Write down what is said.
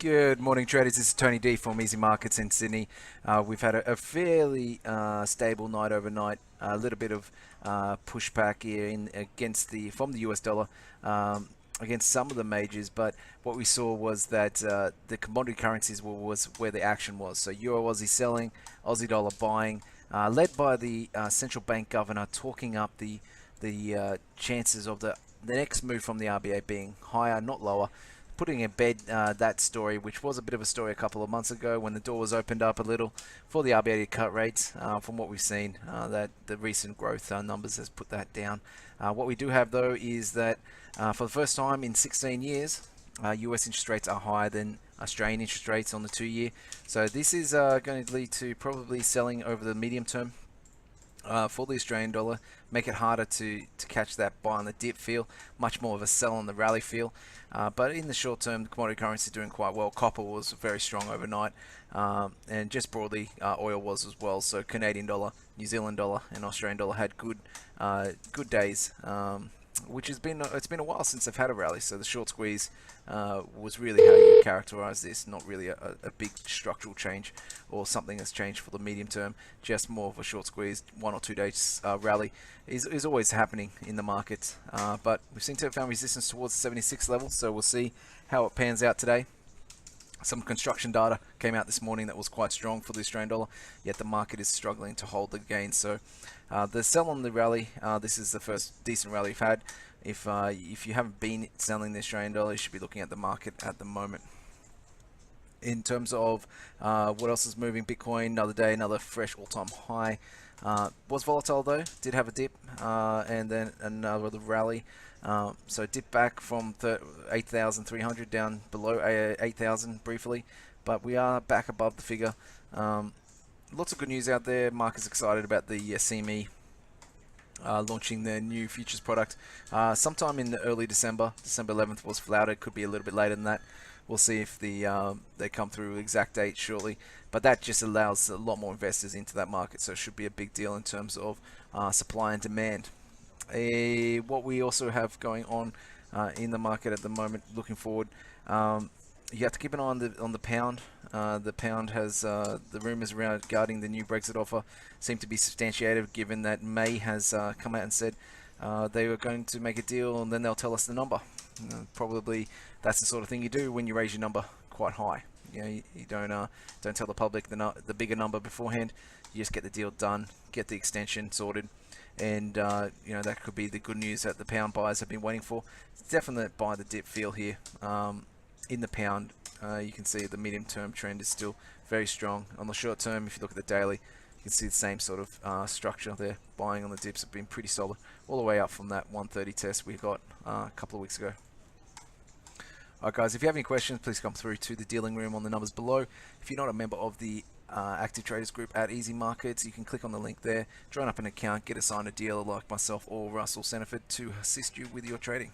Good morning, traders. This is Tony D from easyMarkets in Sydney. We've had a fairly stable night overnight. A little bit of pushback here from the US dollar against some of the majors, but what we saw was that the commodity currencies was where the action was. So Euro Aussie selling, Aussie dollar buying, led by the central bank governor talking up the chances of the next move from the RBA being higher, not lower, putting in bed that story, which was a bit of a story a couple of months ago when the door was opened up a little for the RBA to cut rates. From what we've seen, that the recent growth numbers has put that down. What we do have though is that for the first time in 16 years, US interest rates are higher than Australian interest rates on the 2-year. So this is going to lead to probably selling over the medium term for the Australian dollar, make it harder to catch that buy on the dip feel, much more of a sell on the rally feel. But in the short term, the commodity currency is doing quite well. Copper was very strong overnight, and just broadly, oil was as well. So Canadian dollar, New Zealand dollar, and Australian dollar had good days. Which it's been a while since they've had a rally, so the short squeeze was really how you characterize this, not really a big structural change or something that's changed for the medium term, just more of a short squeeze, 1 or 2 days rally is always happening in the market, but we've seen to have found resistance towards the 76 level, so we'll see how it pans out today. Some construction data came out this morning that was quite strong for the Australian dollar, yet the market is struggling to hold the gain. So the sell on the rally, this is the first decent rally we've had. If you haven't been selling the Australian dollar, you should be looking at the market at the moment. In terms of what else is moving, Bitcoin, another day, another fresh all-time high. Was volatile though, did have a dip, and then another rally. So dip back from 8,300 down below 8,000 briefly, but we are back above the figure. Lots of good news out there. Market's excited about the CME launching their new futures product sometime in early December. December 11th was flouted, could be a little bit later than that. We'll see if they come through exact date shortly, but that just allows a lot more investors into that market, so it should be a big deal in terms of supply and demand. What we also have going on in the market at the moment, looking forward, you have to keep an eye on the pound. The pound has the rumours regarding the new Brexit offer seem to be substantiated, given that May has come out and said they were going to make a deal and then they'll tell us the number. Probably that's the sort of thing you do when you raise your number quite high. You don't tell the public the bigger number beforehand. You just get the deal done, get the extension sorted, and that could be the good news that the pound buyers have been waiting for. It's definitely buy the dip feel here. In the pound, you can see the medium term trend is still very strong. On the short term, if you look at the daily, you can see the same sort of structure there. Buying on the dips have been pretty solid, all the way up from that 130 test we got a couple of weeks ago. Alright guys, if you have any questions, please come through to the dealing room on the numbers below. If you're not a member of the active traders group at easyMarkets, you can click on the link there, join up an account, get assigned a dealer like myself or Russell Seneford to assist you with your trading.